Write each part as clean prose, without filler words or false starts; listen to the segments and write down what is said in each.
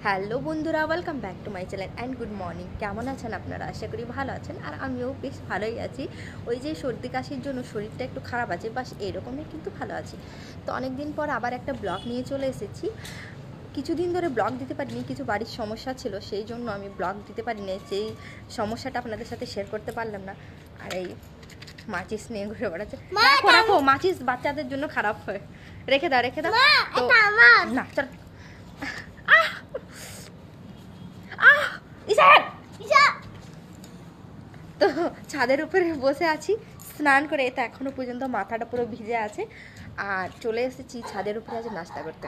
Hello বন্ধুরা, welcome back to my channel and good morning. কেমন আছেন আপনারা? আশা করি ভালো আছেন, আর আমিও বেশ ভালোই আছি। ওই যে সর্দি কাশির জন্য শরীরটা একটু খারাপ আছে, বাস এরকমই কিন্তু ভালো আছি। তো অনেক দিন পর আবার একটা ব্লগ নিয়ে চলে এসেছি। কিছুদিন ধরে ব্লগ দিতে পারিনি, কিছু বাড়ির সমস্যা ছিল, সেই জন্য আমি ব্লগ দিতে পারিনি। সেই সমস্যাটা আপনাদের সাথে শেয়ার করতে পারলাম না। আর এই মাচিস নিয়ে ঘুরে বেড়াচ্ছে। রাখো রাখো, মাচিস বাচ্চাদের জন্য খারাপ হয়। রেখে দাও রেখে দাও। তো না চল। তো ছাদের উপরে বসে আছি স্নান করে, তো এখনো পর্যন্ত মাথাটা পুরো ভিজে আছে। আর চলে এসেছি ছাদের উপরে আজ নাস্তা করতে।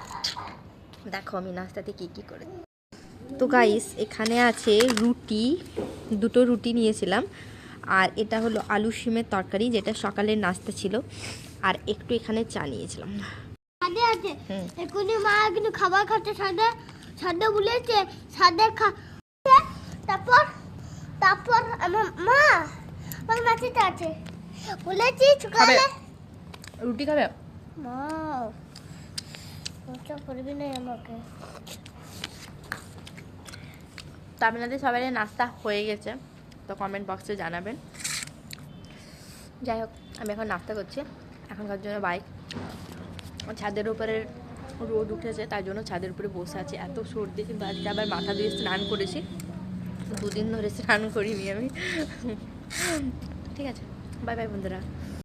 দেখো আমি নাস্তাতে কি কি করে। তো গাইস, এখানে আছে রুটি, দুটো রুটি নিয়েছিলাম। আর এটা হলো আলু শিমের তরকারি, যেটা সকালের নাস্তা ছিল। আর একটু এখানে চা নিয়েছিলাম। সাদে আছে এখনই মা কিন্তু খাবার খাচ্ছে। সাদে সাদে বলেছে সাদে তারপর তারপর আমার মা আমার মাছিতে আছে বলেছি সকালে রুটি খাবে? মা ওটা করবি না আমাকে। তো আপনাদের সবাই নাস্তা হয়ে গেছে, তো কমেন্ট বক্সে জানাবেন। যাই হোক, আমি এখন নাস্তা করছি। এখনকার জন্য বাইক ছাদের উপরে রোদ উঠেছে, তার জন্য ছাদের উপরে বসে আছি। এত সর্দি, কিন্তু আজকে আবার মাথা দিয়ে স্নান করেছি। দুদিন ধরে স্নান করিনি আমি। ঠিক আছে, বাই বাই বন্ধুরা।